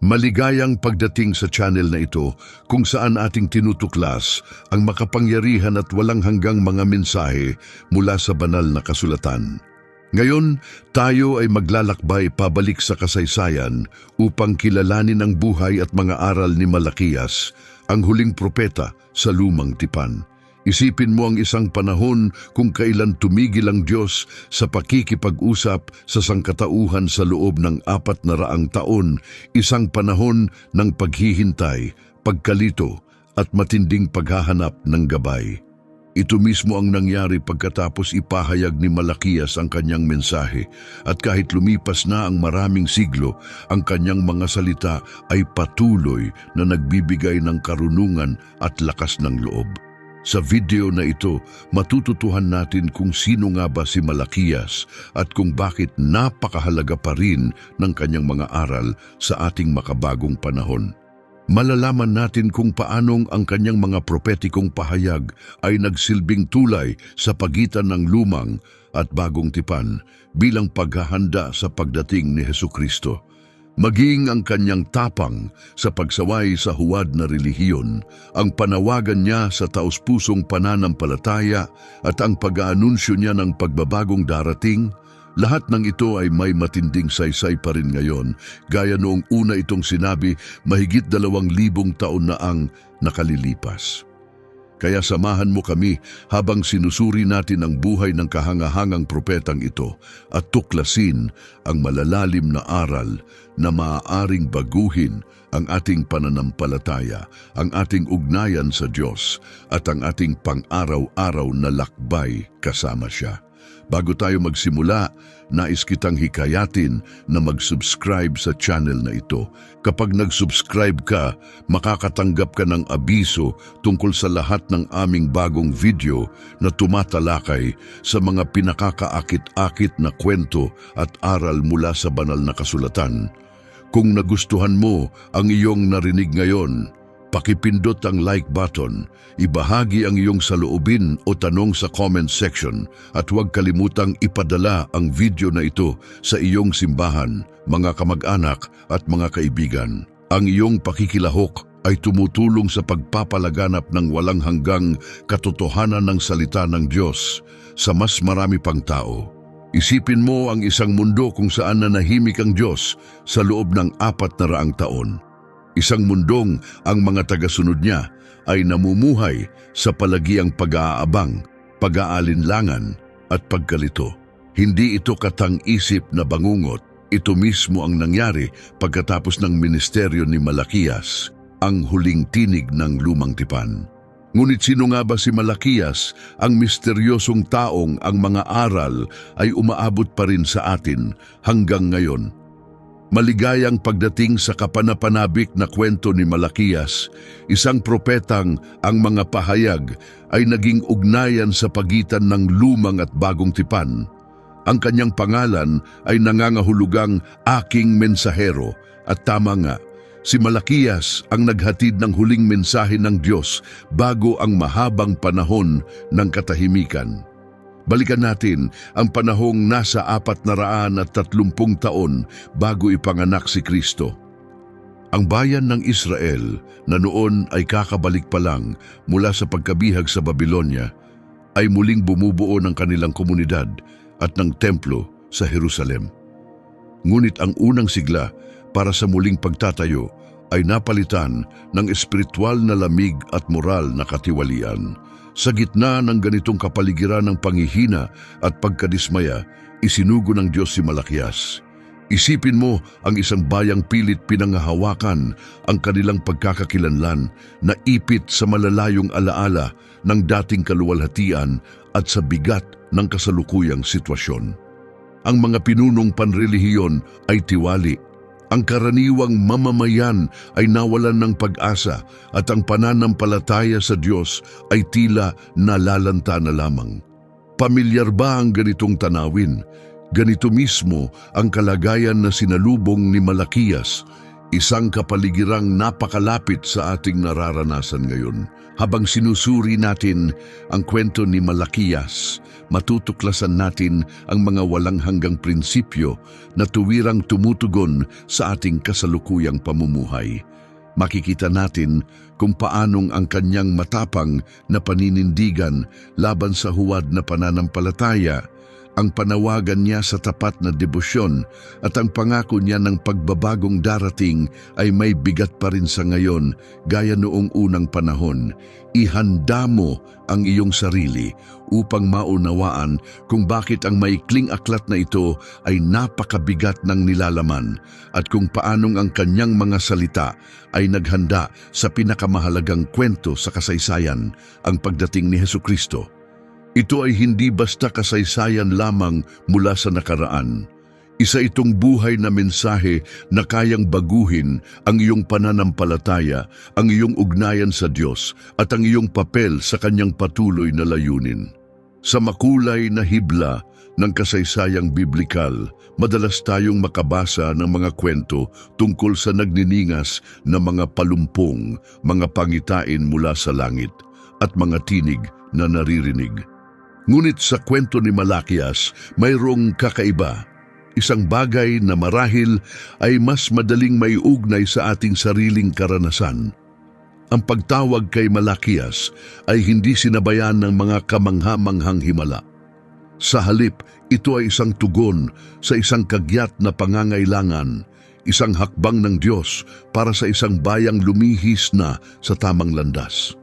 Maligayang pagdating sa channel na ito kung saan ating tinutuklas ang makapangyarihan at walang hanggang mga mensahe mula sa banal na kasulatan. Ngayon, tayo ay maglalakbay pabalik sa kasaysayan upang kilalanin ang buhay at mga aral ni Malakias, ang huling propeta sa lumang tipan. Isipin mo ang isang panahon kung kailan tumigil ang Diyos sa pakikipag-usap sa sangkatauhan sa loob ng 400 taon, isang panahon ng paghihintay, pagkalito at matinding paghahanap ng gabay. Ito mismo ang nangyari pagkatapos ipahayag ni Malakias ang kanyang mensahe, at kahit lumipas na ang maraming siglo, ang kanyang mga salita ay patuloy na nagbibigay ng karunungan at lakas ng loob. Sa video na ito, matututuhan natin kung sino nga ba si Malakias at kung bakit napakahalaga pa rin ng kanyang mga aral sa ating makabagong panahon. Malalaman natin kung paanong ang kanyang mga propetikong pahayag ay nagsilbing tulay sa pagitan ng lumang at bagong tipan bilang paghahanda sa pagdating ni Hesukristo. Maging ang kanyang tapang sa pagsaway sa huwad na relihiyon, ang panawagan niya sa taus-pusong pananampalataya at ang pag-aanunsyo niya ng pagbabagong darating, lahat ng ito ay may matinding saysay pa rin ngayon, gaya noong una itong sinabi mahigit 2,000 taon na ang nakalilipas. Kaya samahan mo kami habang sinusuri natin ang buhay ng kahangahangang propetang ito at tuklasin ang malalalim na aral na maaaring baguhin ang ating pananampalataya, ang ating ugnayan sa Diyos at ang ating pang-araw-araw na lakbay kasama siya. Bago tayo magsimula, nais kitang hikayatin na mag-subscribe sa channel na ito. Kapag nag-subscribe ka, makakatanggap ka ng abiso tungkol sa lahat ng aming bagong video na tumatalakay sa mga pinakakaakit-akit na kwento at aral mula sa banal na kasulatan. Kung nagustuhan mo ang iyong narinig ngayon, pakipindot ang like button, ibahagi ang iyong saloobin o tanong sa comment section at huwag kalimutang ipadala ang video na ito sa iyong simbahan, mga kamag-anak at mga kaibigan. Ang iyong pakikilahok ay tumutulong sa pagpapalaganap ng walang hanggang katotohanan ng salita ng Diyos sa mas marami pang tao. Isipin mo ang isang mundo kung saan nanahimik ang Diyos sa loob ng 400 taon. Isang mundong ang mga tagasunod niya ay namumuhay sa palagiang pag-aabang, pag-aalinlangan at pagkalito. Hindi ito katang-isip na bangungot. Ito mismo ang nangyari pagkatapos ng ministeryo ni Malakias, ang huling tinig ng lumang tipan. Ngunit sino nga ba si Malakias, ang misteryosong taong ang mga aral ay umaabot pa rin sa atin hanggang ngayon? Maligayang pagdating sa kapanapanabik na kwento ni Malakias, isang propetang ang mga pahayag ay naging ugnayan sa pagitan ng lumang at bagong tipan. Ang kanyang pangalan ay nangangahulugang aking mensahero, at tama nga, si Malakias ang naghatid ng huling mensahe ng Diyos bago ang mahabang panahon ng katahimikan. Balikan natin ang panahong nasa 430 taon bago ipanganak si Kristo. Ang bayan ng Israel na noon ay kakabalik pa lang mula sa pagkabihag sa Babylonia ay muling bumubuo ng kanilang komunidad at ng templo sa Jerusalem. Ngunit ang unang sigla para sa muling pagtatayo ay napalitan ng espiritual na lamig at moral na katiwalian. Sa gitna ng ganitong kapaligiran ng panghihina at pagkadismaya, isinugo ng Diyos si Malakias. Isipin mo ang isang bayang pilit pinangahawakan ang kanilang pagkakakilanlan na ipit sa malalayong alaala ng dating kaluwalhatian at sa bigat ng kasalukuyang sitwasyon. Ang mga pinunong panrelihiyon ay tiwali. Ang karaniwang mamamayan ay nawalan ng pag-asa at ang pananampalataya sa Diyos ay tila nalalanta na lamang. Pamilyar ba ang ganitong tanawin? Ganito mismo ang kalagayan na sinalubong ni Malakias, Isang kapaligirang napakalapit sa ating nararanasan ngayon. Habang sinusuri natin ang kwento ni Malakiyas, matutuklasan natin ang mga walang hanggang prinsipyo na tuwirang tumutugon sa ating kasalukuyang pamumuhay. Makikita natin kung paanong ang kanyang matapang na paninindigan laban sa huwad na pananampalataya, ang panawagan niya sa tapat na debosyon at ang pangako niya ng pagbabagong darating ay may bigat pa rin sa ngayon gaya noong unang panahon. Ihanda mo ang iyong sarili upang maunawaan kung bakit ang maikling aklat na ito ay napakabigat ng nilalaman at kung paanong ang kanyang mga salita ay naghanda sa pinakamahalagang kwento sa kasaysayan, ang pagdating ni Hesukristo. Ito ay hindi basta kasaysayan lamang mula sa nakaraan. Isa itong buhay na mensahe na kayang baguhin ang iyong pananampalataya, ang iyong ugnayan sa Diyos at ang iyong papel sa kanyang patuloy na layunin. Sa makulay na hibla ng kasaysayang biblikal, madalas tayong makabasa ng mga kwento tungkol sa nagniningas na mga palumpong, mga pangitain mula sa langit at mga tinig na naririnig. Ngunit sa kwento ni Malakiyas, mayroong kakaiba. Isang bagay na marahil ay mas madaling maiugnay sa ating sariling karanasan. Ang pagtawag kay Malakiyas ay hindi sinabayan ng mga kamangha-manghang himala. Sa halip, ito ay isang tugon sa isang kagyat na pangangailangan, isang hakbang ng Diyos para sa isang bayang lumihis na sa tamang landas.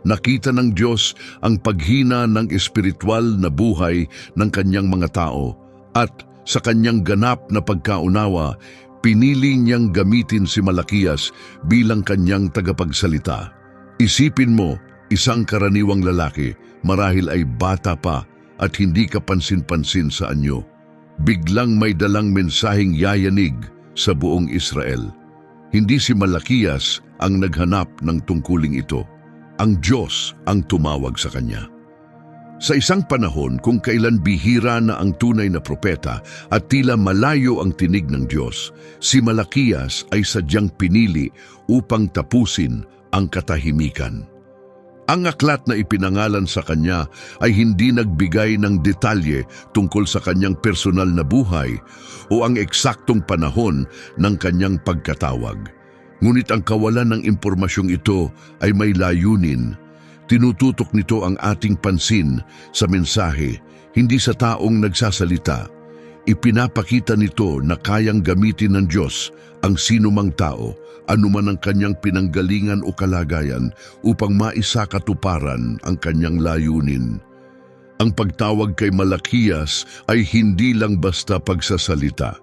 Nakita ng Diyos ang paghina ng espiritual na buhay ng kanyang mga tao at sa kanyang ganap na pagkaunawa, pinili niyang gamitin si Malakiyas bilang kanyang tagapagsalita. Isipin mo, isang karaniwang lalaki, marahil ay bata pa at hindi kapansin-pansin sa anyo. Biglang may dalang mensaheng yayanig sa buong Israel. Hindi si Malakiyas ang naghanap ng tungkuling ito. Ang Diyos ang tumawag sa kanya. Sa isang panahon kung kailan bihira na ang tunay na propeta at tila malayo ang tinig ng Diyos, si Malakiyas ay sadyang pinili upang tapusin ang katahimikan. Ang aklat na ipinangalan sa kanya ay hindi nagbigay ng detalye tungkol sa kanyang personal na buhay o ang eksaktong panahon ng kanyang pagkatawag. Ngunit ang kawalan ng impormasyong ito ay may layunin. Tinututok nito ang ating pansin sa mensahe, hindi sa taong nagsasalita. Ipinapakita nito na kayang gamitin ng Diyos ang sinumang tao, anuman ang kanyang pinanggalingan o kalagayan, upang maisakatuparan ang kanyang layunin. Ang pagtawag kay Malakiyas ay hindi lang basta pagsasalita.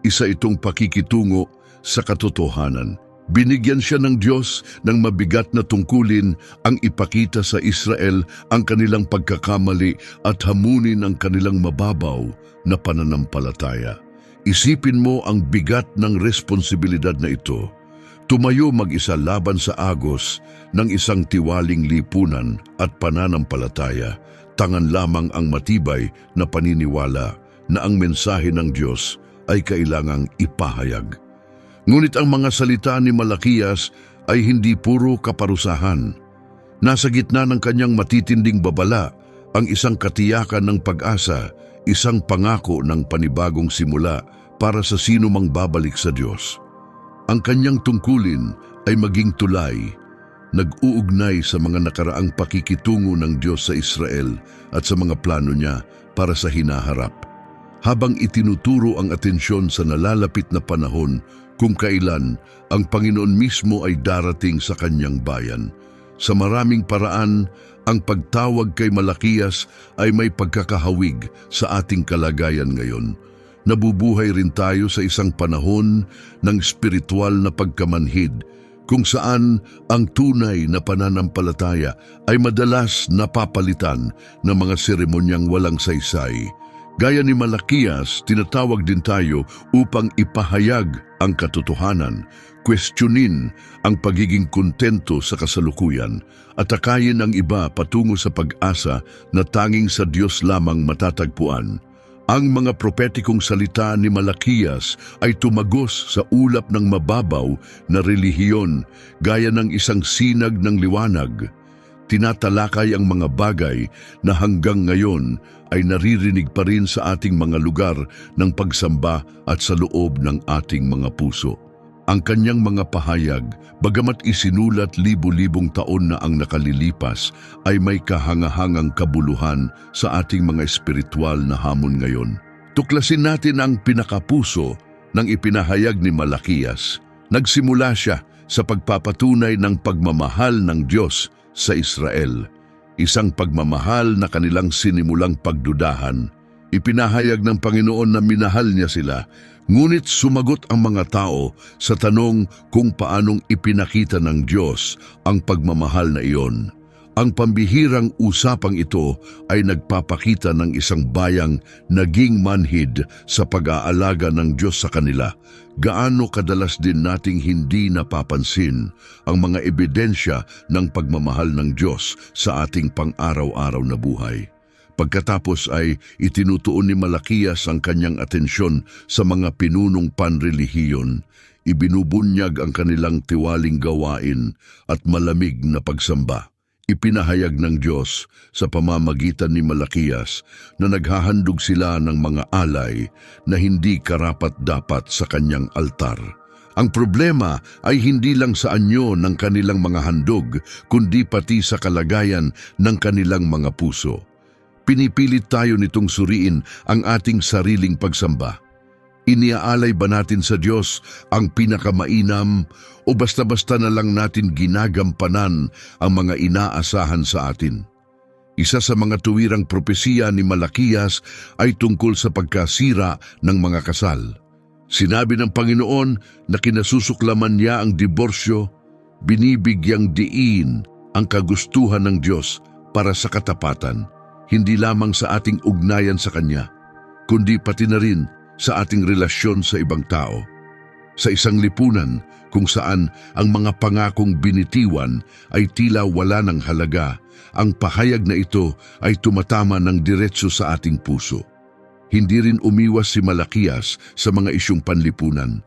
Isa itong pakikitungo sa katotohanan. Binigyan siya ng Diyos ng mabigat na tungkulin ang ipakita sa Israel ang kanilang pagkakamali at hamunin ang kanilang mababaw na pananampalataya. Isipin mo ang bigat ng responsibilidad na ito. Tumayo mag-isa laban sa agos ng isang tiwaling lipunan at pananampalataya. Tangan lamang ang matibay na paniniwala na ang mensahe ng Diyos ay kailangang ipahayag. Ngunit ang mga salita ni Malakiyas ay hindi puro kaparusahan. Nasa gitna ng kanyang matitinding babala ang isang katiyakan ng pag-asa, isang pangako ng panibagong simula para sa sinumang babalik sa Diyos. Ang kanyang tungkulin ay maging tulay, nag-uugnay sa mga nakaraang pakikitungo ng Diyos sa Israel at sa mga plano niya para sa hinaharap. Habang itinuturo ang atensyon sa nalalapit na panahon kung kailan ang Panginoon mismo ay darating sa kanyang bayan. Sa maraming paraan, ang pagtawag kay Malakiyas ay may pagkakahawig sa ating kalagayan ngayon. Nabubuhay rin tayo sa isang panahon ng spiritual na pagkamanhid, kung saan ang tunay na pananampalataya ay madalas napapalitan ng mga seremonyang walang saysay. Gaya ni Malakiyas, tinatawag din tayo upang ipahayag ang katotohanan, questionin ang pagiging kontento sa kasalukuyan, at takayin ang iba patungo sa pag-asa na tanging sa Diyos lamang matatagpuan. Ang mga propetikong salita ni Malakias ay tumagos sa ulap ng mababaw na relihiyon gaya ng isang sinag ng liwanag. Tinatalakay ang mga bagay na hanggang ngayon ay naririnig pa rin sa ating mga lugar ng pagsamba at sa loob ng ating mga puso. Ang kanyang mga pahayag, bagamat isinulat libu-libong taon na ang nakalilipas, ay may kahangahangang kabuluhan sa ating mga espiritual na hamon ngayon. Tuklasin natin ang pinakapuso ng ipinahayag ni Malakias. Nagsimula siya sa pagpapatunay ng pagmamahal ng Diyos sa Israel, isang pagmamahal na kanilang sinimulang pagdudahan. Ipinahayag ng Panginoon na minahal niya sila, ngunit sumagot ang mga tao sa tanong kung paanong ipinakita ng Diyos ang pagmamahal na iyon. Ang pambihirang usapang ito ay nagpapakita ng isang bayang naging manhid sa pag-aalaga ng Diyos sa kanila. Gaano kadalas din nating hindi napapansin ang mga ebidensya ng pagmamahal ng Diyos sa ating pang-araw-araw na buhay. Pagkatapos ay itinutuon ni Malakias ang kanyang atensyon sa mga pinunong panrelihiyon. Ibinubunyag ang kanilang tiwaling gawain at malamig na pagsamba. Ipinahayag ng Diyos sa pamamagitan ni Malakias na naghahandog sila ng mga alay na hindi karapat-dapat sa kanyang altar. Ang problema ay hindi lang sa anyo ng kanilang mga handog, kundi pati sa kalagayan ng kanilang mga puso. Pinipilit tayo nitong suriin ang ating sariling pagsamba. Iniaalay ba natin sa Diyos ang pinakamainam o basta-basta na lang natin ginagampanan ang mga inaasahan sa atin? Isa sa mga tuwirang propesiya ni Malakias ay tungkol sa pagkasira ng mga kasal. Sinabi ng Panginoon na kinasusuklaman niya ang diborsyo, binibigyang diin ang kagustuhan ng Diyos para sa katapatan, hindi lamang sa ating ugnayan sa Kanya, kundi pati na rin sa ating relasyon sa ibang tao. Sa isang lipunan kung saan ang mga pangakong binitiwan ay tila wala ng halaga, ang pahayag na ito ay tumatama ng diretso sa ating puso. Hindi rin umiwas si Malakias sa mga isyong panlipunan.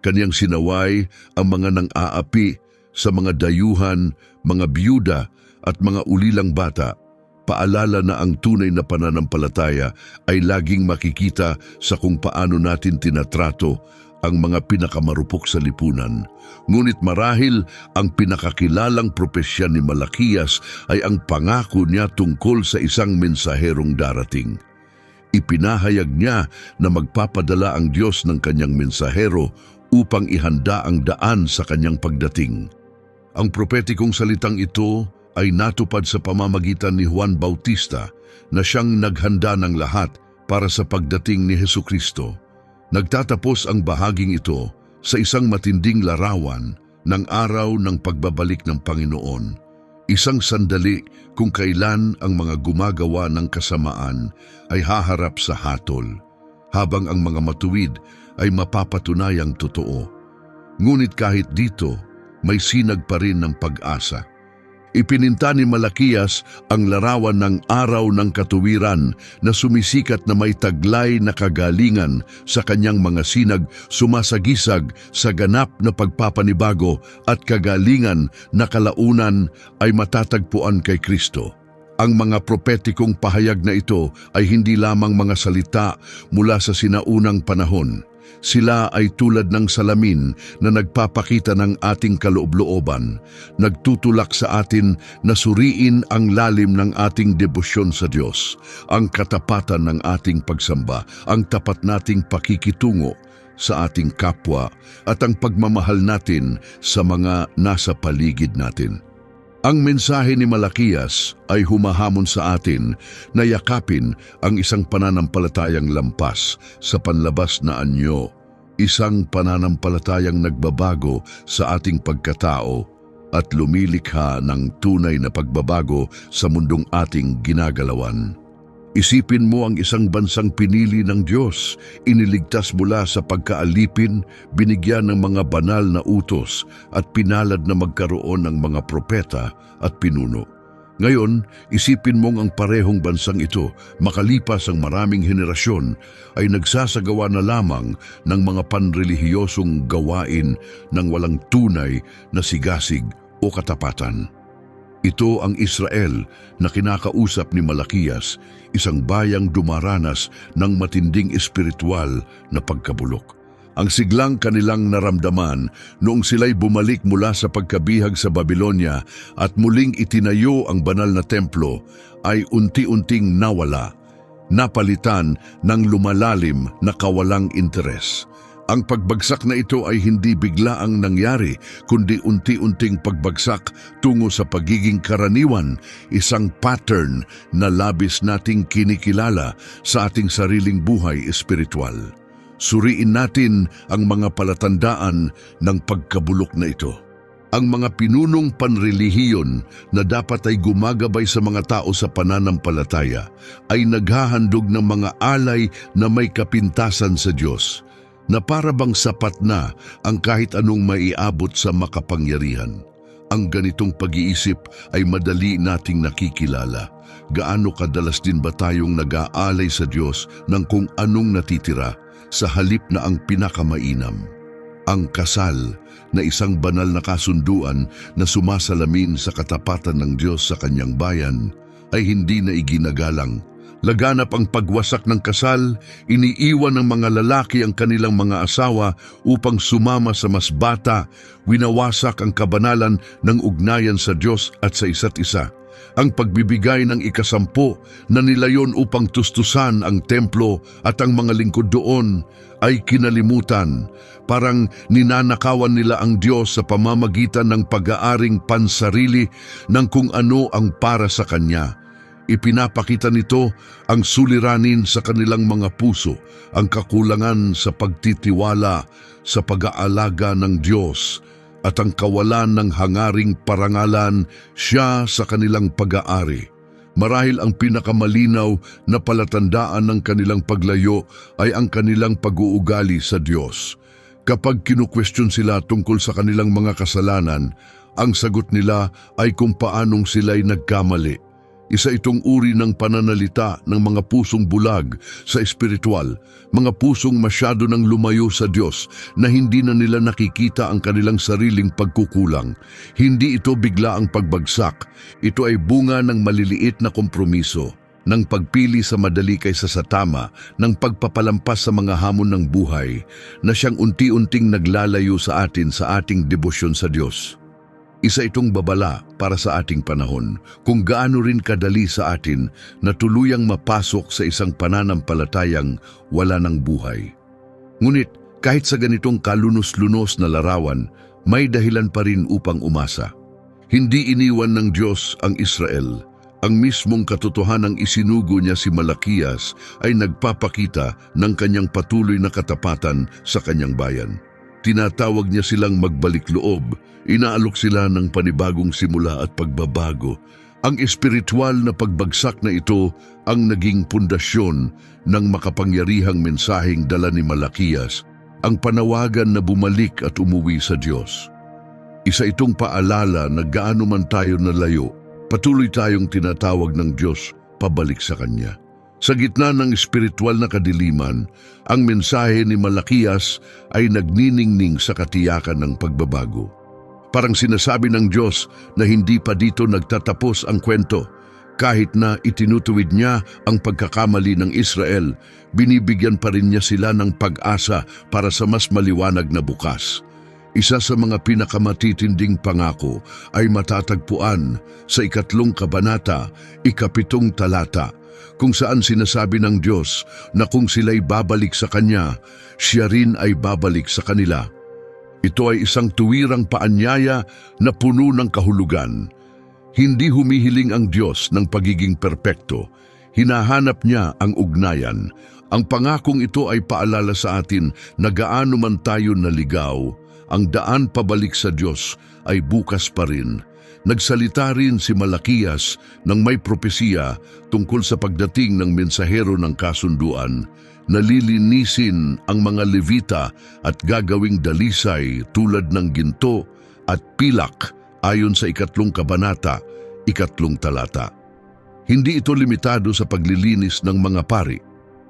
Kaniyang sinaway ang mga nang-aapi sa mga dayuhan, mga biyuda at mga ulilang bata. Paalala na ang tunay na pananampalataya ay laging makikita sa kung paano natin tinatrato ang mga pinakamarupok sa lipunan. Ngunit marahil ang pinakakilalang propesya ni Malakias ay ang pangako niya tungkol sa isang mensaherong darating. Ipinahayag niya na magpapadala ang Diyos ng kanyang mensahero upang ihanda ang daan sa kanyang pagdating. Ang propetikong salitang ito ay natupad sa pamamagitan ni Juan Bautista na siyang naghanda ng lahat para sa pagdating ni Hesukristo. Nagtatapos ang bahaging ito sa isang matinding larawan ng araw ng pagbabalik ng Panginoon. Isang sandali kung kailan ang mga gumagawa ng kasamaan ay haharap sa hatol, habang ang mga matuwid ay mapapatunayang totoo. Ngunit kahit dito, may sinag pa rin ng pag-asa. Ipininta ni Malakias ang larawan ng araw ng katuwiran na sumisikat na may taglay na kagalingan sa kanyang mga sinag, sumasagisag sa ganap na pagpapanibago at kagalingan na kalaunan ay matatagpuan kay Kristo. Ang mga propetikong pahayag na ito ay hindi lamang mga salita mula sa sinaunang panahon. Sila ay tulad ng salamin na nagpapakita ng ating kaloob-looban, nagtutulak sa atin na suriin ang lalim ng ating debosyon sa Diyos, ang katapatan ng ating pagsamba, ang tapat nating pakikitungo sa ating kapwa at ang pagmamahal natin sa mga nasa paligid natin. Ang mensahe ni Malakias ay humahamon sa atin na yakapin ang isang pananampalatayang lampas sa panlabas na anyo, isang pananampalatayang nagbabago sa ating pagkatao at lumilikha ng tunay na pagbabago sa mundong ating ginagalawan. Isipin mo ang isang bansang pinili ng Diyos, iniligtas mula sa pagkaalipin, binigyan ng mga banal na utos at pinalad na magkaroon ng mga propeta at pinuno. Ngayon, isipin mong ang parehong bansang ito, makalipas ang maraming henerasyon, ay nagsasagawa na lamang ng mga panrelihiyosong gawain ng walang tunay na sigasig o katapatan. Ito ang Israel na kinakausap ni Malakias, isang bayang dumaranas ng matinding espiritual na pagkabulok. Ang siglang kanilang naramdaman noong sila'y bumalik mula sa pagkabihag sa Babylonia at muling itinayo ang banal na templo ay unti-unting nawala, napalitan ng lumalalim na kawalang interes. Ang pagbagsak na ito ay hindi biglaang nangyari, kundi unti-unting pagbagsak tungo sa pagiging karaniwan, isang pattern na labis nating kinikilala sa ating sariling buhay espiritual. Suriin natin ang mga palatandaan ng pagkabulok na ito. Ang mga pinunong panrelihiyon na dapat ay gumagabay sa mga tao sa pananampalataya ay naghahandog ng mga alay na may kapintasan sa Diyos, na para bang sapat na ang kahit anong maiabot sa makapangyarihan. Ang ganitong pag-iisip ay madali nating nakikilala. Gaano kadalas din ba tayong nag-aalay sa Diyos ng kung anong natitira sa halip na ang pinakamainam? Ang kasal na isang banal na kasunduan na sumasalamin sa katapatan ng Diyos sa kanyang bayan ay hindi na iginagalang. Laganap ang pagwasak ng kasal, iniiwan ng mga lalaki ang kanilang mga asawa upang sumama sa mas bata, winawasak ang kabanalan ng ugnayan sa Diyos at sa isa't isa. Ang pagbibigay ng ikasampu na nilayon upang tustusan ang templo at ang mga lingkod doon ay kinalimutan. Parang ninanakawan nila ang Diyos sa pamamagitan ng pag-aaring pansarili ng kung ano ang para sa Kanya. Ipinapakita nito ang suliranin sa kanilang mga puso, ang kakulangan sa pagtitiwala sa pag-aalaga ng Diyos at ang kawalan ng hangaring parangalan siya sa kanilang pag-aari. Marahil ang pinakamalinaw na palatandaan ng kanilang paglayo ay ang kanilang pag-uugali sa Diyos. Kapag kinukwestiyon sila tungkol sa kanilang mga kasalanan, ang sagot nila ay kung paanong sila'y nagkamali. Isa itong uri ng pananalita ng mga pusong bulag sa espiritual, mga pusong masyado nang lumayo sa Diyos na hindi na nila nakikita ang kanilang sariling pagkukulang. Hindi ito bigla ang pagbagsak. Ito ay bunga ng maliliit na kompromiso, ng pagpili sa madali kaysa sa tama, ng pagpapalampas sa mga hamon ng buhay, na siyang unti-unting naglalayo sa atin sa ating debosyon sa Diyos. Isa itong babala para sa ating panahon kung gaano rin kadali sa atin na tuluyang mapasok sa isang pananampalatayang wala ng buhay. Ngunit kahit sa ganitong kalunos-lunos na larawan, may dahilan pa rin upang umasa. Hindi iniwan ng Diyos ang Israel. Ang mismong katotohanang isinugo niya si Malakias ay nagpapakita ng kanyang patuloy na katapatan sa kanyang bayan. Tinatawag niya silang magbalik loob, inaalok sila ng panibagong simula at pagbabago. Ang espiritual na pagbagsak na ito ang naging pundasyon ng makapangyarihang mensaheng dala ni Malakias, ang panawagan na bumalik at umuwi sa Diyos. Isa itong paalala na gaano man tayo nalayo, patuloy tayong tinatawag ng Diyos pabalik sa Kanya. Sa gitna ng espiritual na kadiliman, ang mensahe ni Malakias ay nagniningning sa katiyakan ng pagbabago. Parang sinasabi ng Diyos na hindi pa dito nagtatapos ang kwento. Kahit na itinutuwid niya ang pagkakamali ng Israel, binibigyan pa rin niya sila ng pag-asa para sa mas maliwanag na bukas. Isa sa mga pinakamatitinding pangako ay matatagpuan sa 2 kabanata, 7 talata, kung saan sinasabi ng Diyos na kung sila'y babalik sa Kanya, siya rin ay babalik sa kanila. Ito ay isang tuwirang paanyaya na puno ng kahulugan. Hindi humihiling ang Diyos ng pagiging perpekto. Hinahanap niya ang ugnayan. Ang pangakong ito ay paalala sa atin na gaano man tayo naligaw, ang daan pabalik sa Diyos ay bukas pa rin. Nagsalita rin si Malakias ng may propesiya tungkol sa pagdating ng mensahero ng kasunduan. Nalilinisin ang mga Levita at gagawing dalisay tulad ng ginto at pilak ayon sa 2 kabanata, 3 talata. Hindi ito limitado sa paglilinis ng mga pari.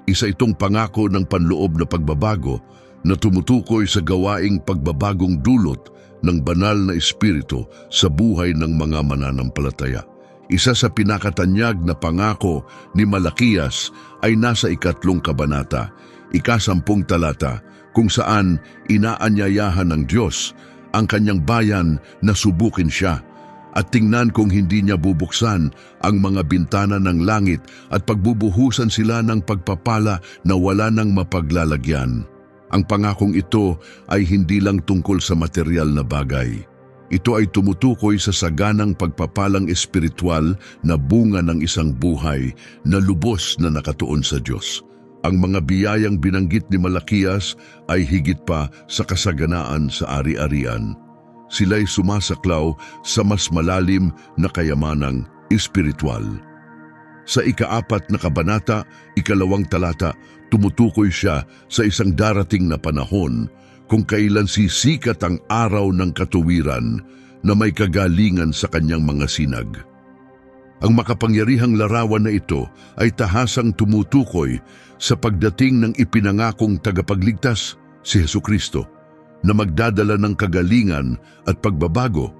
Isa itong pangako ng panloob na pagbabago na tumutukoy sa gawaing pagbabagong dulot ng banal na espiritu sa buhay ng mga mananampalataya. Isa sa pinakatanyag na pangako ni Malakias ay nasa 3 kabanata, 10 talata, kung saan inaanyayahan ng Diyos ang kanyang bayan na subukin siya at tingnan kung hindi niya bubuksan ang mga bintana ng langit at pagbubuhusan sila ng pagpapala na wala nang mapaglalagyan. Ang pangakong ito ay hindi lang tungkol sa material na bagay. Ito ay tumutukoy sa saganang pagpapalang espiritual na bunga ng isang buhay na lubos na nakatuon sa Diyos. Ang mga biyayang binanggit ni Malakias ay higit pa sa kasaganaan sa ari-arian. Sila'y sumasaklaw sa mas malalim na kayamanang espiritual. Sa 4 na kabanata, 2 talata, tumutukoy siya sa isang darating na panahon kung kailan sisikat ang araw ng katuwiran na may kagalingan sa kanyang mga sinag. Ang makapangyarihang larawan na ito ay tahasang tumutukoy sa pagdating ng ipinangakong tagapagligtas, si Hesukristo, na magdadala ng kagalingan at pagbabago,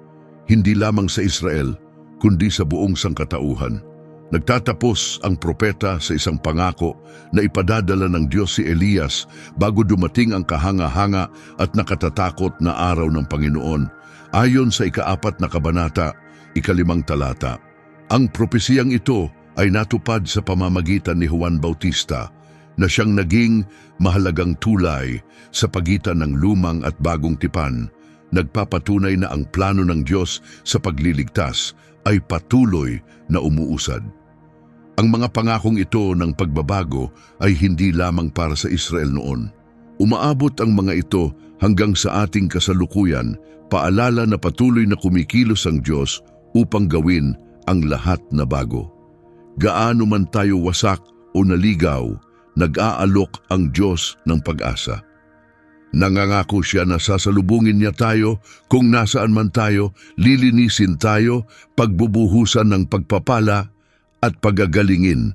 hindi lamang sa Israel, kundi sa buong sangkatauhan. Nagtatapos ang propeta sa isang pangako na ipadadala ng Diyos si Elias bago dumating ang kahanga-hanga at nakatatakot na araw ng Panginoon, ayon sa 4 na kabanata, 5 talata. Ang propesiyang ito ay natupad sa pamamagitan ni Juan Bautista, na siyang naging mahalagang tulay sa pagitan ng lumang at bagong tipan, nagpapatunay na ang plano ng Diyos sa pagliligtas ay patuloy na umuusad. Ang mga pangakong ito ng pagbabago ay hindi lamang para sa Israel noon. Umaabot ang mga ito hanggang sa ating kasalukuyan, paalala na patuloy na kumikilos ang Diyos upang gawin ang lahat na bago. Gaano man tayo wasak o naligaw, nag-aalok ang Diyos ng pag-asa. Nangangako siya na sasalubungin niya tayo kung nasaan man tayo, lilinisin tayo, pagbubuhusan ng pagpapala at pagagalingin.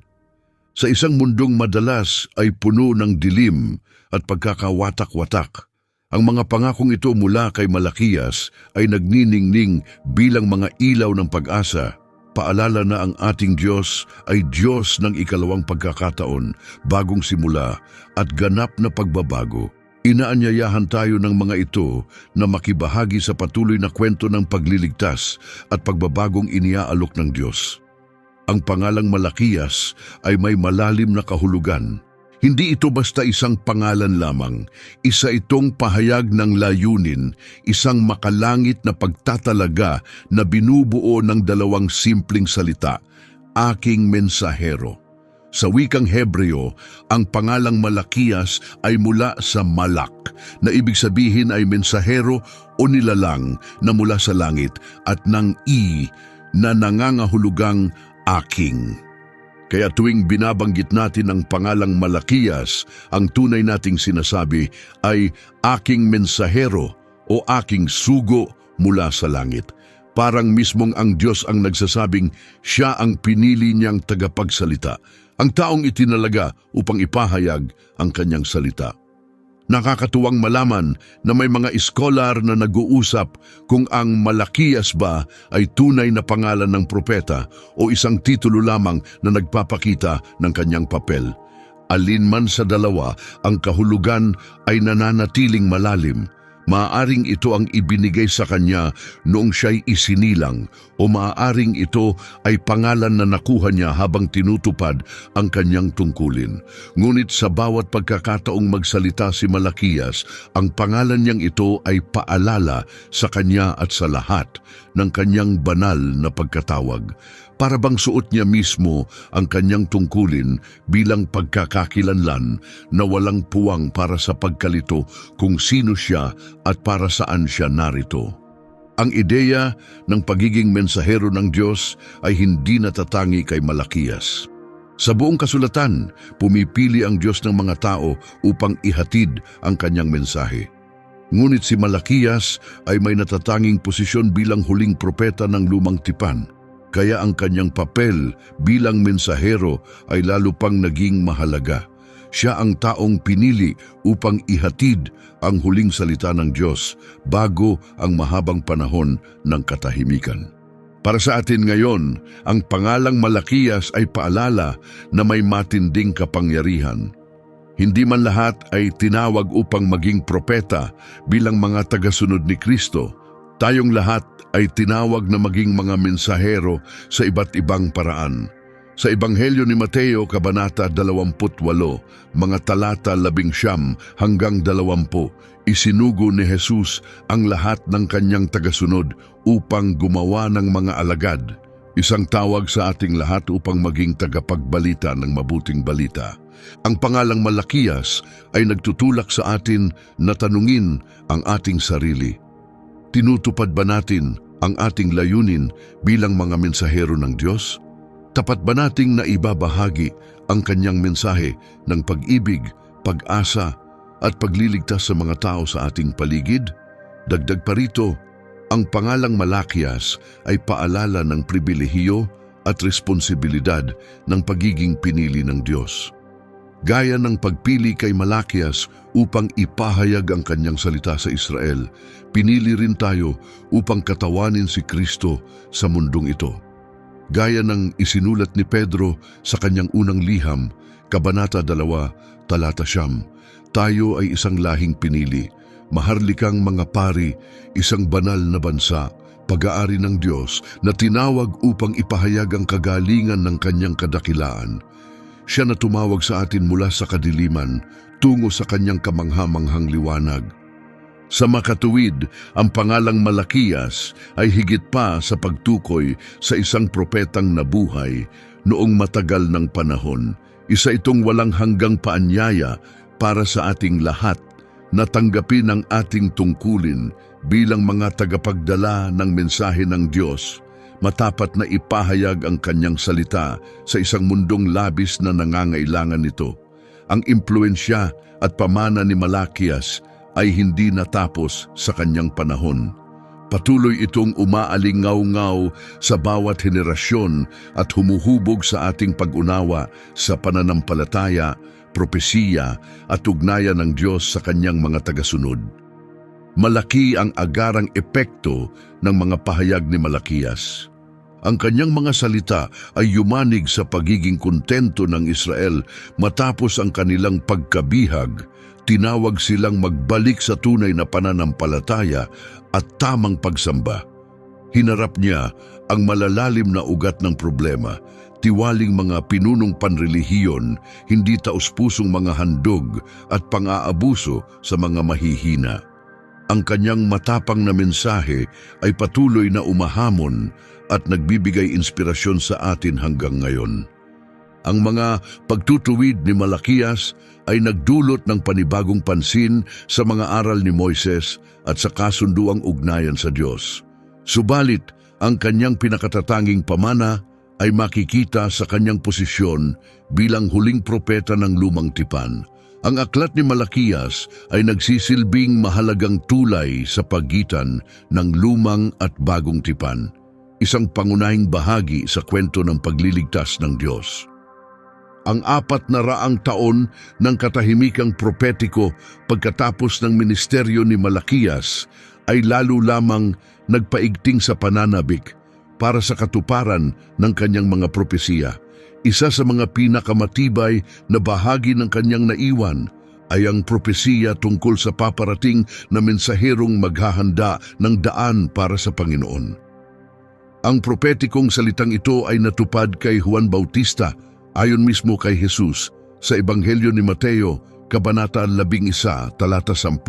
Sa isang mundong madalas ay puno ng dilim at pagkakawatak-watak, ang mga pangakong ito mula kay Malakias ay nagniningning bilang mga ilaw ng pag-asa. Paalala na ang ating Diyos ay Diyos ng 2 pagkakataon, bagong simula at ganap na pagbabago. Inaanyayahan tayo ng mga ito na makibahagi sa patuloy na kwento ng pagliligtas at pagbabagong iniaalok ng Diyos. Ang pangalang Malakias ay may malalim na kahulugan. Hindi ito basta isang pangalan lamang, isa itong pahayag ng layunin, isang makalangit na pagtatalaga na binubuo ng 2 simpleng salita, aking mensahero. Sa wikang Hebreo, ang pangalang Malakias ay mula sa malak, na ibig sabihin ay mensahero o nilalang na mula sa langit, at ng na nangangahulugang aking. Kaya tuwing binabanggit natin ang pangalang Malakias, ang tunay nating sinasabi ay aking mensahero o aking sugo mula sa langit. Parang mismong ang Diyos ang nagsasabing siya ang pinili niyang tagapagsalita, ang taong itinalaga upang ipahayag ang kanyang salita. Nakakatuwang malaman na may mga iskolar na nag-uusap kung ang Malakias ba ay tunay na pangalan ng propeta o isang titulo lamang na nagpapakita ng kanyang papel. Alin man sa dalawa, ang kahulugan ay nananatiling malalim. Maaaring ito ang ibinigay sa kanya noong siya'y isinilang o maaaring ito ay pangalan na nakuha niya habang tinutupad ang kanyang tungkulin. Ngunit sa bawat pagkakataong magsalita si Malakias, ang pangalan niyang ito ay paalala sa kanya at sa lahat ng kanyang banal na pagkatawag. Para bang suot niya mismo ang kanyang tungkulin bilang pagkakakilanlan na walang puwang para sa pagkalito kung sino siya at para saan siya narito. Ang ideya ng pagiging mensahero ng Diyos ay hindi natatangi kay Malakias. Sa buong kasulatan, pumipili ang Diyos ng mga tao upang ihatid ang kanyang mensahe. Ngunit si Malakias ay may natatanging posisyon bilang huling propeta ng lumang tipan. kaya ang kanyang papel bilang mensahero ay lalo pang naging mahalaga. Siya ang taong pinili upang ihatid ang huling salita ng Diyos bago ang mahabang panahon ng katahimikan. Para sa atin ngayon, ang pangalang Malakiyas ay paalala na may matinding kapangyarihan. Hindi man lahat ay tinawag upang maging propeta bilang mga tagasunod ni Kristo. Tayong lahat ay tinawag na maging mga mensahero sa iba't ibang paraan. Sa Ebanghelyo ni Mateo, Kabanata 28, mga talata 19 hanggang 20, isinugo ni Jesus ang lahat ng kanyang tagasunod upang gumawa ng mga alagad. Isang tawag sa ating lahat upang maging tagapagbalita ng mabuting balita. Ang pangalang Malakiyas ay nagtutulak sa atin na tanungin ang ating sarili. Tinutupad ba natin ang ating layunin bilang mga mensahero ng Diyos? Tapat ba nating naibabahagi ang kanyang mensahe ng pag-ibig, pag-asa at pagliligtas sa mga tao sa ating paligid? Dagdag pa rito, ang pangalang Malakiyas ay paalala ng pribilehiyo at responsibilidad ng pagiging pinili ng Diyos. Gaya ng pagpili kay Malakiyas upang ipahayag ang kanyang salita sa Israel, pinili rin tayo upang katawanin si Kristo sa mundong ito. Gaya ng isinulat ni Pedro sa kanyang unang liham, Kabanata 2, talata 9, tayo ay isang lahing pinili, maharlikang mga pari, isang banal na bansa, pag-aari ng Diyos na tinawag upang ipahayag ang kagalingan ng kanyang kadakilaan. Siya na tumawag sa atin mula sa kadiliman tungo sa kanyang kamangha-manghang liwanag. Sa makatuwid, ang pangalang Malakiyas ay higit pa sa pagtukoy sa isang propetang nabuhay noong matagal ng panahon. Isa itong walang hanggang paanyaya para sa ating lahat na tanggapin ang ating tungkulin bilang mga tagapagdala ng mensahe ng Diyos, matapat na ipahayag ang kanyang salita sa isang mundong labis na nangangailangan nito. Ang impluensya at pamana ni Malakiyas ay hindi natapos sa kanyang panahon. Patuloy itong umaalingaw-ngaw sa bawat henerasyon at humuhubog sa ating pag-unawa sa pananampalataya, propesiya at ugnayan ng Diyos sa kanyang mga tagasunod. Malaki ang agarang epekto ng mga pahayag ni Malakiyas. Ang kanyang mga salita ay yumanig sa pagiging kontento ng Israel matapos ang kanilang pagkabihag. Tinawag silang magbalik sa tunay na pananampalataya at tamang pagsamba. Hinarap niya ang malalalim na ugat ng problema, tiwaling mga pinunong panrelihiyon, hindi taus-pusong mga handog at pang-aabuso sa mga mahihina. Ang kanyang matapang na mensahe ay patuloy na umahamon at nagbibigay inspirasyon sa atin hanggang ngayon. Ang mga pagtutuwid ni Malakiyas ay nagdulot ng panibagong pansin sa mga aral ni Moises at sa kasunduang ugnayan sa Diyos. Subalit, ang kanyang pinakatatanging pamana ay makikita sa kanyang posisyon bilang huling propeta ng lumang tipan. Ang aklat ni Malakiyas ay nagsisilbing mahalagang tulay sa pagitan ng lumang at bagong tipan, isang pangunahing bahagi sa kwento ng pagliligtas ng Diyos. Ang 400 taon ng katahimikang propetiko pagkatapos ng ministeryo ni Malakiyas ay lalo lamang nagpaigting sa pananabik para sa katuparan ng kanyang mga propesiya. Isa sa mga pinakamatibay na bahagi ng kanyang naiwan ay ang propesiya tungkol sa paparating na mensaherong maghahanda ng daan para sa Panginoon. Ang propetikong salitang ito ay natupad kay Juan Bautista ayon mismo kay Jesus sa Ebanghelyo ni Mateo, Kabanata 11, talata 10.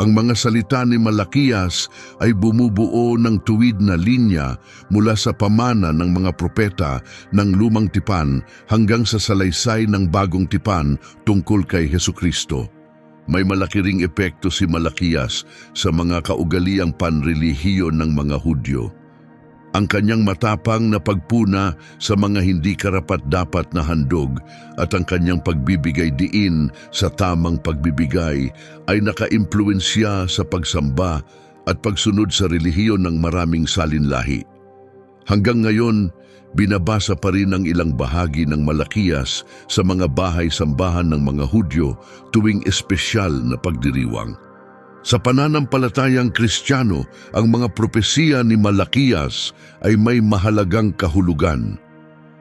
Ang mga salita ni Malakiyas ay bumubuo ng tuwid na linya mula sa pamana ng mga propeta ng lumang tipan hanggang sa salaysay ng bagong tipan tungkol kay Hesukristo. May malaki ring epekto si Malakiyas sa mga kaugaliang panrelihiyon ng mga Hudyo. Ang kanyang matapang na pagpuna sa mga hindi karapat-dapat na handog at ang kanyang pagbibigay diin sa tamang pagbibigay ay nakaimpluwensya sa pagsamba at pagsunod sa relihiyon ng maraming salinlahi. Hanggang ngayon, binabasa pa rin ang ilang bahagi ng Malakiyas sa mga bahay-sambahan ng mga Hudyo tuwing espesyal na pagdiriwang. Sa pananampalatayang Kristiyano, ang mga propesiya ni Malakiyas ay may mahalagang kahulugan.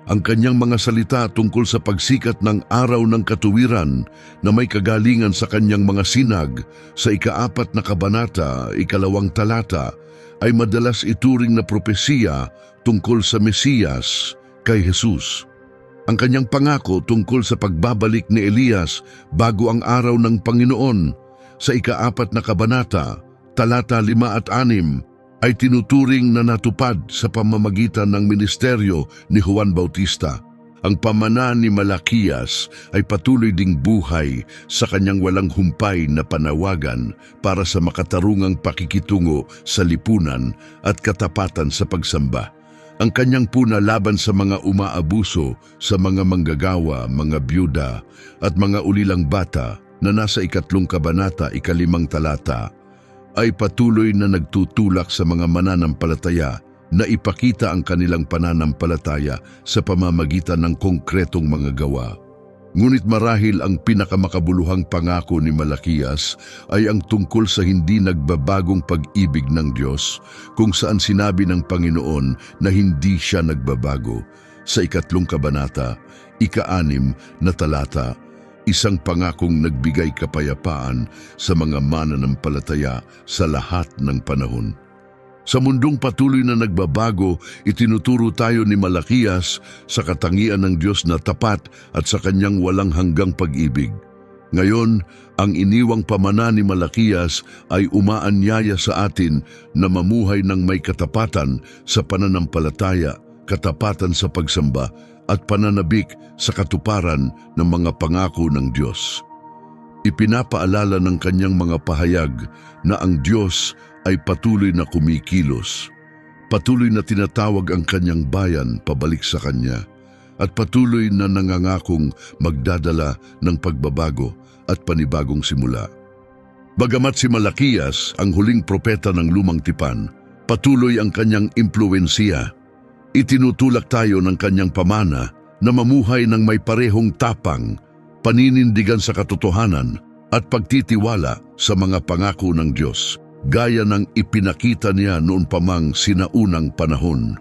Ang kanyang mga salita tungkol sa pagsikat ng araw ng katuwiran na may kagalingan sa kanyang mga sinag sa ika-4 na kabanata, 2 talata, ay madalas ituring na propesiya tungkol sa Mesiyas kay Jesus. Ang kanyang pangako tungkol sa pagbabalik ni Elias bago ang araw ng Panginoon sa ika-4 na kabanata, talata 5 at 6, ay tinuturing na natupad sa pamamagitan ng ministeryo ni Juan Bautista. Ang pamana ni Malakiyas ay patuloy ding buhay sa kanyang walang humpay na panawagan para sa makatarungang pakikitungo sa lipunan at katapatan sa pagsamba. Ang kanyang puna laban sa mga umaabuso, sa mga manggagawa, mga byuda at mga ulilang bata na nasa 3 kabanata, 5 talata, ay patuloy na nagtutulak sa mga mananampalataya na ipakita ang kanilang pananampalataya sa pamamagitan ng konkretong mga gawa. Ngunit marahil ang pinakamakabuluhang pangako ni Malakiyas ay ang tungkol sa hindi nagbabagong pag-ibig ng Diyos, kung saan sinabi ng Panginoon na hindi siya nagbabago. Sa 3 kabanata, 6 na talata, isang pangakong nagbigay kapayapaan sa mga mananampalataya sa lahat ng panahon. Sa mundong patuloy na nagbabago, itinuturo tayo ni Malakiyas sa katangian ng Diyos na tapat at sa kanyang walang hanggang pag-ibig. Ngayon, ang iniwang pamana ni Malakiyas ay umaanyaya sa atin na mamuhay ng may katapatan sa pananampalataya, katapatan sa pagsamba, at pananabik sa katuparan ng mga pangako ng Diyos. Ipinapaalala ng kanyang mga pahayag na ang Diyos ay patuloy na kumikilos, patuloy na tinatawag ang kanyang bayan pabalik sa kanya, at patuloy na nangangakong magdadala ng pagbabago at panibagong simula. Bagamat si Malakiyas ang huling propeta ng Lumang Tipan, patuloy ang kanyang impluwensiya. Itinutulak tayo ng kanyang pamana na mamuhay ng may parehong tapang, paninindigan sa katotohanan at pagtitiwala sa mga pangako ng Diyos, gaya ng ipinakita niya noon pa mang sinaunang panahon.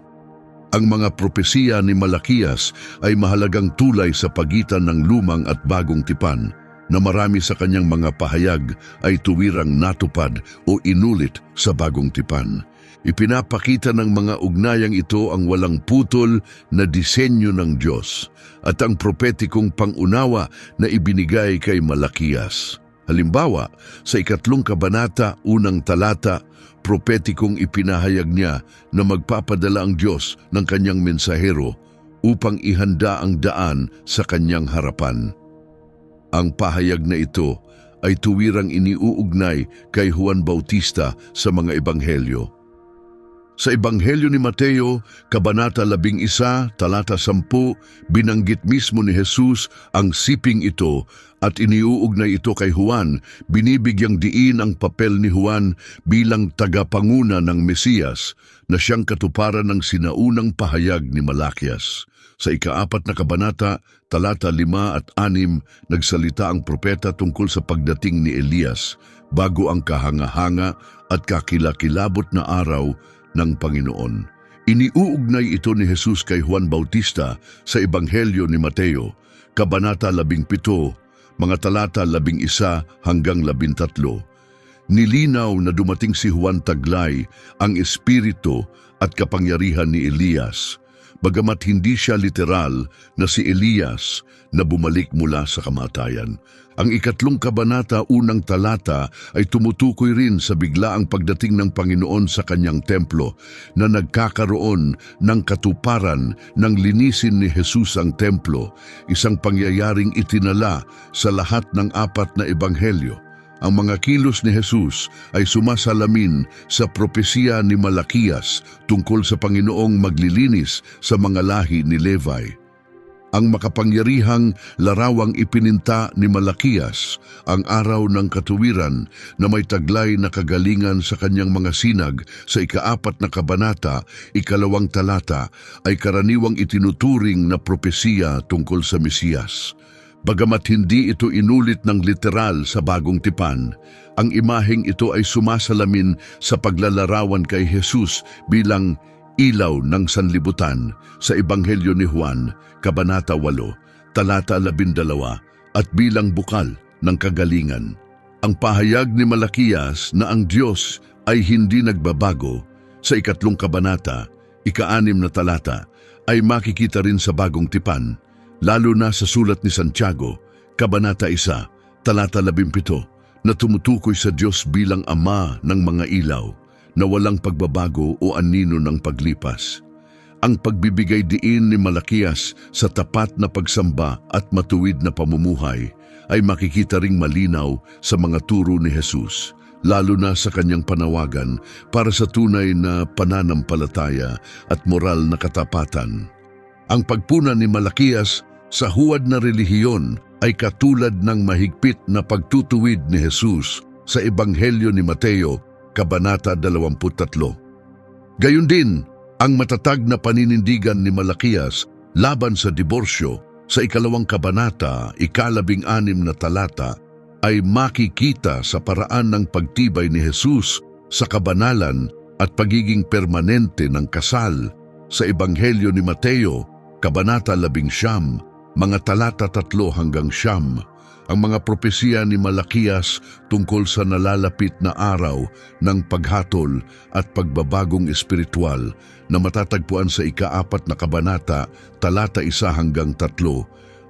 Ang mga propesiya ni Malakiyas ay mahalagang tulay sa pagitan ng lumang at bagong tipan, na marami sa kanyang mga pahayag ay tuwirang natupad o inulit sa bagong tipan. Ipinapakita ng mga ugnayang ito ang walang putol na disenyo ng Diyos at ang propetikong pangunawa na ibinigay kay Malakiyas. Halimbawa, sa 3 kabanata, 1 talata, propetikong ipinahayag niya na magpapadala ang Diyos ng kanyang mensahero upang ihanda ang daan sa kanyang harapan. Ang pahayag na ito ay tuwirang iniuugnay kay Juan Bautista sa mga ebanghelyo. Sa Ebanghelyo ni Mateo, Kabanata 11, talata 10, binanggit mismo ni Jesus ang siping ito at iniuugnay ito kay Juan, binibigyang diin ang papel ni Juan bilang tagapanguna ng Mesiyas na siyang katuparan ng sinaunang pahayag ni Malakiyas. Sa 4 na kabanata, talata 5 at 6, nagsalita ang propeta tungkol sa pagdating ni Elias bago ang kahanga-hanga at kakilakilabot na araw ng Panginoon. Iniuugnay ito ni Jesus kay Juan Bautista sa Ebanghelyo ni Mateo, Kabanata 17, mga talata 11 hanggang 13. Nilinaw na dumating si Juan taglay ang espiritu at kapangyarihan ni Elias, bagamat hindi siya literal na si Elias na bumalik mula sa kamatayan. Ang 4 kabanata 1 talata ay tumutukoy rin sa biglaang pagdating ng Panginoon sa kanyang templo na nagkakaroon ng katuparan ng linisin ni Jesus ang templo, isang pangyayaring itinala sa lahat ng 4 na ebanghelyo. Ang mga kilos ni Jesus ay sumasalamin sa propesiya ni Malakiyas tungkol sa Panginoong maglilinis sa mga lahi ni Levi. ang makapangyarihang larawang ipininta ni Malakias, ang araw ng katuwiran na may taglay na kagalingan sa kanyang mga sinag sa ika-4 na kabanata, 2 talata, ay karaniwang itinuturing na propesiya tungkol sa Mesiyas. Bagamat hindi ito inulit ng literal sa Bagong Tipan, ang imaheng ito ay sumasalamin sa paglalarawan kay Jesus bilang ilaw ng sanlibutan sa Ebanghelyo ni Juan, Kabanata 8, Talata 12, at bilang bukal ng kagalingan. Ang pahayag ni Malakias na ang Diyos ay hindi nagbabago sa 3 kabanata, 6 na talata, ay makikita rin sa Bagong Tipan, lalo na sa sulat ni Santiago, Kabanata 1, Talata 17, na tumutukoy sa Diyos bilang Ama ng mga ilaw, na walang pagbabago o anino ng paglipas. Ang pagbibigay diin ni Malakias sa tapat na pagsamba at matuwid na pamumuhay ay makikita ring malinaw sa mga turo ni Jesus, lalo na sa kanyang panawagan para sa tunay na pananampalataya at moral na katapatan. Ang pagpuna ni Malakias sa huwad na relihiyon ay katulad ng mahigpit na pagtutuwid ni Jesus sa Ebanghelyo ni Mateo, Kabanata 23. Gayun din, ang matatag na paninindigan ni Malakias laban sa diborsyo sa 2 kabanata, 16 na talata, ay makikita sa paraan ng pagtibay ni Jesus sa kabanalan at pagiging permanente ng kasal sa Ebanghelyo ni Mateo, Kabanata 11, mga talata 3 hanggang 9. Ang mga propesiya ni Malakias tungkol sa nalalapit na araw ng paghatol at pagbabagong espiritual na matatagpuan sa 4 na kabanata, talata 1 hanggang 3,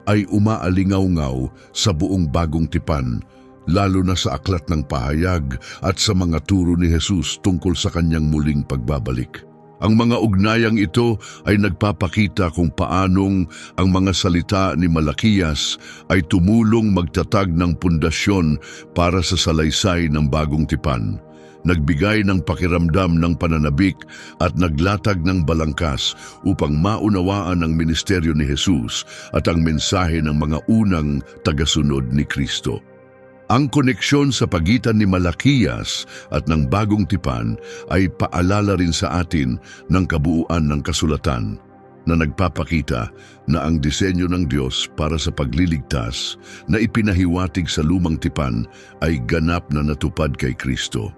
ay umaalingaw-ngaw sa buong Bagong Tipan, lalo na sa aklat ng pahayag at sa mga turo ni Jesus tungkol sa kanyang muling pagbabalik. Ang mga ugnayang ito ay nagpapakita kung paanong ang mga salita ni Malakias ay tumulong magtatag ng pundasyon para sa salaysay ng Bagong Tipan, nagbigay ng pakiramdam ng pananabik at naglatag ng balangkas upang maunawaan ang ministeryo ni Jesus at ang mensahe ng mga unang tagasunod ni Kristo. Ang koneksyon sa pagitan ni Malakias at ng Bagong Tipan ay paalala rin sa atin ng kabuuan ng kasulatan na nagpapakita na ang disenyo ng Diyos para sa pagliligtas na ipinahiwatig sa Lumang Tipan ay ganap na natupad kay Kristo.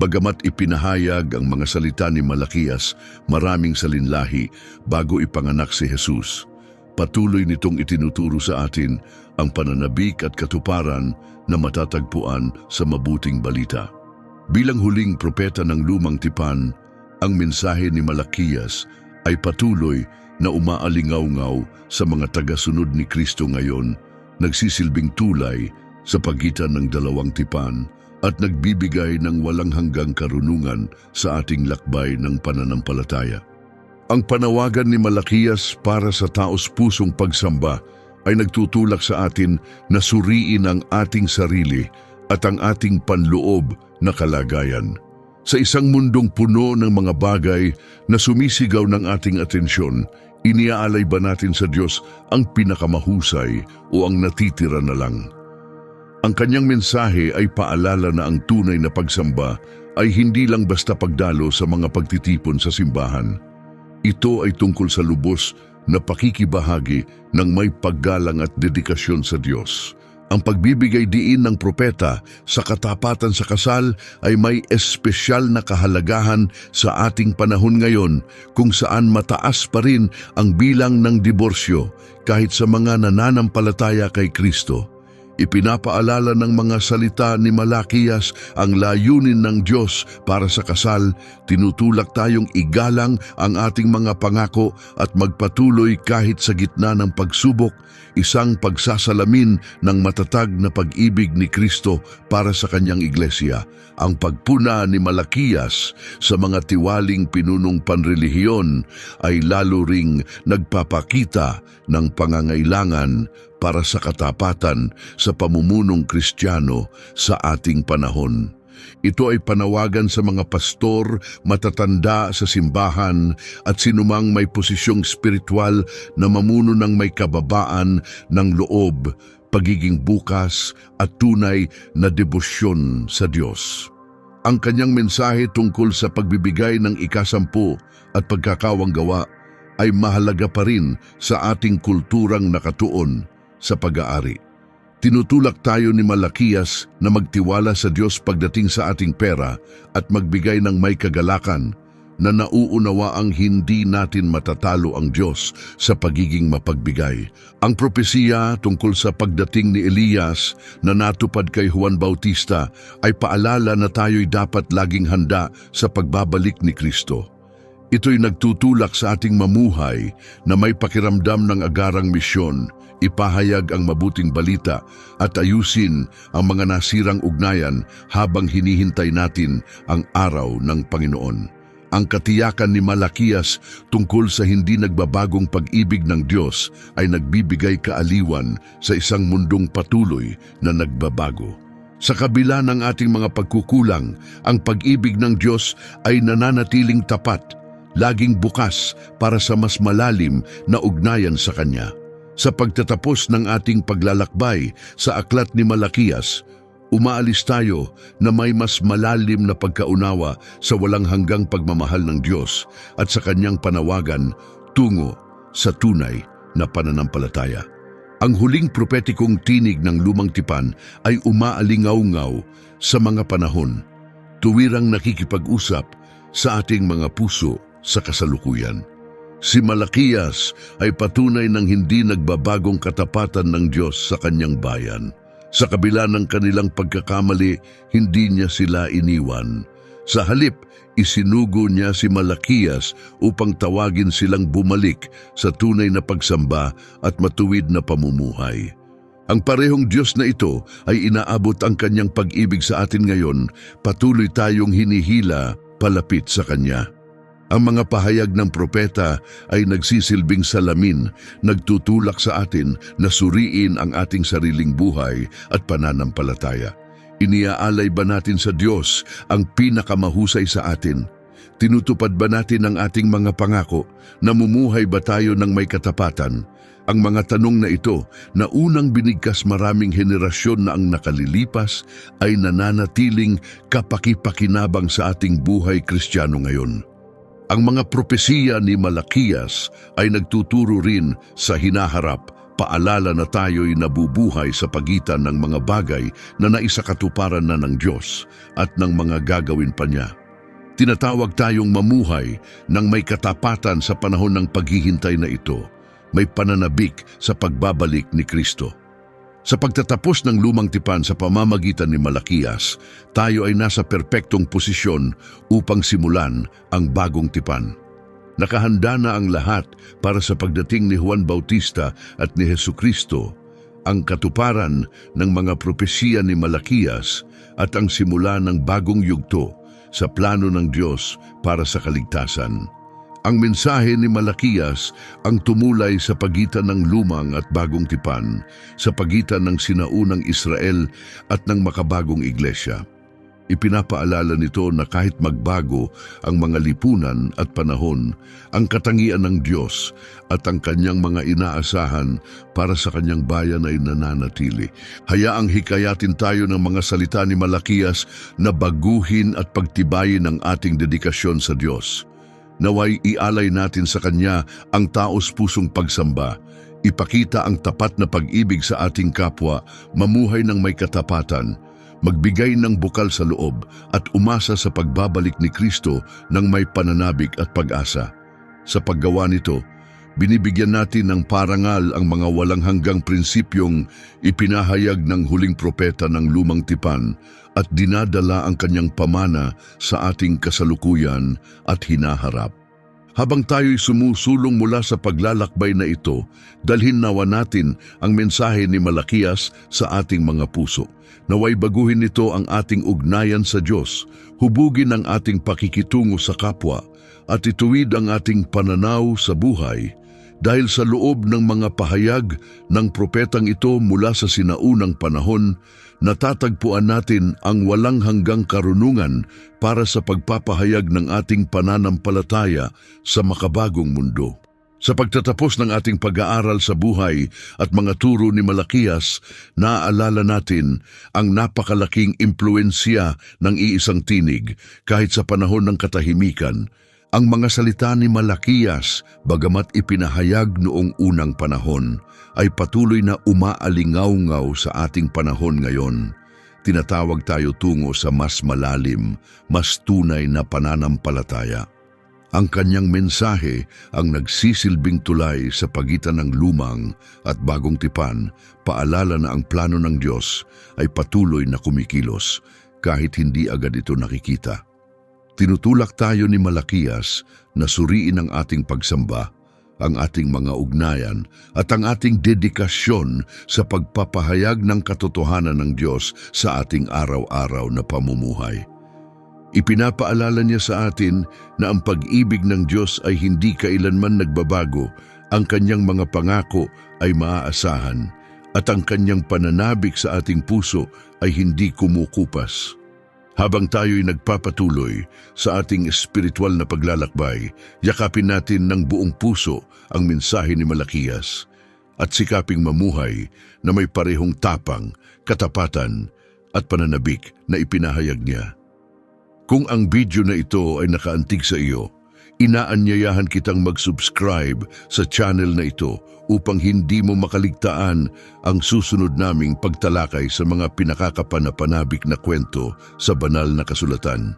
Bagamat ipinahayag ang mga salita ni Malakias maraming salinlahi bago ipanganak si Jesus, patuloy nitong itinuturo sa atin ang pananabik at katuparan na matatagpuan sa mabuting balita. Bilang huling propeta ng Lumang Tipan, ang mensahe ni Malakias ay patuloy na umaalingaw-ngaw sa mga tagasunod ni Kristo ngayon, nagsisilbing tulay sa pagitan ng dalawang tipan at nagbibigay ng walang hanggang karunungan sa ating lakbay ng pananampalataya. Ang panawagan ni Malakias para sa taos-pusong pagsamba ay nagtutulak sa atin na suriin ang ating sarili at ang ating panloob na kalagayan. Sa isang mundong puno ng mga bagay na sumisigaw ng ating atensyon, iniaalay ba natin sa Diyos ang pinakamahusay o ang natitira na lang? Ang kanyang mensahe ay paalala na ang tunay na pagsamba ay hindi lang basta pagdalo sa mga pagtitipon sa simbahan. Ito ay tungkol sa lubos na pakikibahagi ng may paggalang at dedikasyon sa Diyos. Ang pagbibigay diin ng propeta sa katapatan sa kasal ay may espesyal na kahalagahan sa ating panahon ngayon, kung saan mataas pa rin ang bilang ng diborsyo kahit sa mga nananampalataya kay Kristo. Ipinapaalala ng mga salita ni Malakias ang layunin ng Diyos para sa kasal. Tinutulak tayong igalang ang ating mga pangako at magpatuloy kahit sa gitna ng pagsubok, isang pagsasalamin ng matatag na pag-ibig ni Kristo para sa kanyang iglesia. Ang pagpuna ni Malakias sa mga tiwaling pinunong panrelihiyon ay lalo ring nagpapakita ng pangangailangan para sa katapatan sa pamumunong Kristiyano sa ating panahon. Ito ay panawagan sa mga pastor, matatanda sa simbahan at sinumang may posisyong spiritual na mamuno ng may kababaan ng loob, pagiging bukas at tunay na debosyon sa Diyos. Ang kanyang mensahe tungkol sa pagbibigay ng ikasampu at pagkakawang gawa ay mahalaga pa rin sa ating kulturang nakatuon sa pag-aari. Tinutulak tayo ni Malakias na magtiwala sa Diyos pagdating sa ating pera at magbigay ng may kagalakan na nauunawaang hindi natin matatalo ang Diyos sa pagiging mapagbigay. Ang propesiya tungkol sa pagdating ni Elias na natupad kay Juan Bautista ay paalala na tayo'y dapat laging handa sa pagbabalik ni Kristo. Ito'y nagtutulak sa ating mamuhay na may pakiramdam ng agarang misyon, ipahayag ang mabuting balita at ayusin ang mga nasirang ugnayan habang hinihintay natin ang araw ng Panginoon. Ang katiyakan ni Malakias tungkol sa hindi nagbabagong pag-ibig ng Diyos ay nagbibigay kaaliwan sa isang mundong patuloy na nagbabago. Sa kabila ng ating mga pagkukulang, ang pag-ibig ng Diyos ay nananatiling tapat, laging bukas para sa mas malalim na ugnayan sa Kanya. Sa pagtatapos ng ating paglalakbay sa aklat ni Malakias, umaalis tayo na may mas malalim na pagkaunawa sa walang hanggang pagmamahal ng Diyos at sa Kanyang panawagan tungo sa tunay na pananampalataya. Ang huling propetikong tinig ng Lumang Tipan ay umaalingaw-ngaw sa mga panahon, tuwirang nakikipag-usap sa ating mga puso sa kasalukuyan. Si Malakias ay patunay ng hindi nagbabagong katapatan ng Diyos sa Kanyang bayan. Sa kabila ng kanilang pagkakamali, hindi niya sila iniwan. Sa halip, isinugo niya si Malakias upang tawagin silang bumalik sa tunay na pagsamba at matuwid na pamumuhay. Ang parehong Diyos na ito ay inaabot ang Kanyang pag-ibig sa atin ngayon, patuloy tayong hinihila palapit sa Kanya. Ang mga pahayag ng propeta ay nagsisilbing salamin, nagtutulak sa atin na suriin ang ating sariling buhay at pananampalataya. Iniaalay ba natin sa Diyos ang pinakamahusay sa atin? Tinutupad ba natin ang ating mga pangako? Namumuhay ba tayo ng may katapatan? Ang mga tanong na ito na unang binigkas maraming henerasyon na ang nakalilipas ay nananatiling kapaki-pakinabang sa ating buhay Kristiyano ngayon. Ang mga propesiya ni Malakias ay nagtuturo rin sa hinaharap, paalala na tayo'y nabubuhay sa pagitan ng mga bagay na naisakatuparan na ng Diyos at ng mga gagawin pa niya. Tinatawag tayong mamuhay ng may katapatan sa panahon ng paghihintay na ito, may pananabik sa pagbabalik ni Kristo. Sa pagtatapos ng Lumang Tipan sa pamamagitan ni Malakias, tayo ay nasa perpektong posisyon upang simulan ang bagong tipan. Nakahanda na ang lahat para sa pagdating ni Juan Bautista at ni Jesucristo, ang katuparan ng mga propesiya ni Malakias at ang simula ng bagong yugto sa plano ng Diyos para sa kaligtasan. Ang mensahe ni Malakias ang tumulay sa pagitan ng lumang at bagong tipan, sa pagitan ng sinaunang Israel at ng makabagong iglesia. Ipinapaalala nito na kahit magbago ang mga lipunan at panahon, ang katangian ng Diyos at ang Kanyang mga inaasahan para sa Kanyang bayan ay nananatili. Hayaang hikayatin tayo ng mga salita ni Malakias na baguhin at pagtibayin ang ating dedikasyon sa Diyos. Naway ialay natin sa Kanya ang taos-pusong pagsamba, ipakita ang tapat na pag-ibig sa ating kapwa, mamuhay ng may katapatan, magbigay ng bukal sa loob at umasa sa pagbabalik ni Kristo ng may pananabik at pag-asa. Sa paggawa nito, binibigyan natin ng parangal ang mga walang hanggang prinsipyong ipinahayag ng huling propeta ng Lumang Tipan at dinadala ang kanyang pamana sa ating kasalukuyan at hinaharap. Habang tayo'y sumusulong mula sa paglalakbay na ito, dalhin nawa natin ang mensahe ni Malakias sa ating mga puso. Naway baguhin nito ang ating ugnayan sa Diyos, hubugin ang ating pakikitungo sa kapwa, at ituwid ang ating pananaw sa buhay. Dahil sa loob ng mga pahayag ng propetang ito mula sa sinaunang panahon, natatagpuan natin ang walang hanggang karunungan para sa pagpapahayag ng ating pananampalataya sa makabagong mundo. Sa pagtatapos ng ating pag-aaral sa buhay at mga turo ni Malakias, naaalala natin ang napakalaking impluensya ng iisang tinig kahit sa panahon ng katahimikan. Ang mga salita ni Malakias, bagamat ipinahayag noong unang panahon, ay patuloy na umaalingaw-ngaw sa ating panahon ngayon. Tinatawag tayo tungo sa mas malalim, mas tunay na pananampalataya. Ang kanyang mensahe ang nagsisilbing tulay sa pagitan ng lumang at bagong tipan, paalala na ang plano ng Diyos ay patuloy na kumikilos kahit hindi agad ito nakikita. Tinutulak tayo ni Malakias na suriin ang ating pagsamba, ang ating mga ugnayan at ang ating dedikasyon sa pagpapahayag ng katotohanan ng Diyos sa ating araw-araw na pamumuhay. Ipinapaalala niya sa atin na ang pag-ibig ng Diyos ay hindi kailanman nagbabago, ang kanyang mga pangako ay maaasahan, at ang kanyang pananabik sa ating puso ay hindi kumukupas. Habang tayo'y nagpapatuloy sa ating espiritual na paglalakbay, yakapin natin ng buong puso ang mensahe ni Malakias at sikaping mamuhay na may parehong tapang, katapatan at pananabik na ipinahayag niya. Kung ang video na ito ay nakaantig sa iyo, inaanyayahan kitang mag-subscribe sa channel na ito upang hindi mo makaligtaan ang susunod naming pagtalakay sa mga pinakakapanapanabik na kwento sa banal na kasulatan.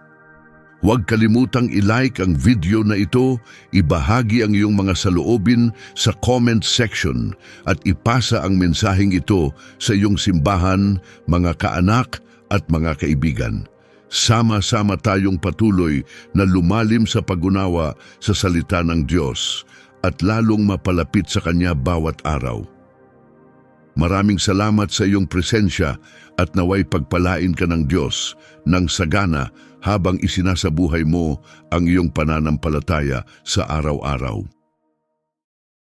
Huwag kalimutang i-like ang video na ito, ibahagi ang iyong mga saloobin sa comment section at ipasa ang mensaheng ito sa iyong simbahan, mga kaanak at mga kaibigan. Sama-sama tayong patuloy na lumalim sa pag-unawa sa salita ng Diyos at lalong mapalapit sa Kanya bawat araw. Maraming salamat sa iyong presensya at naway pagpalain ka ng Diyos ng sagana habang isinasabuhay mo ang iyong pananampalataya sa araw-araw.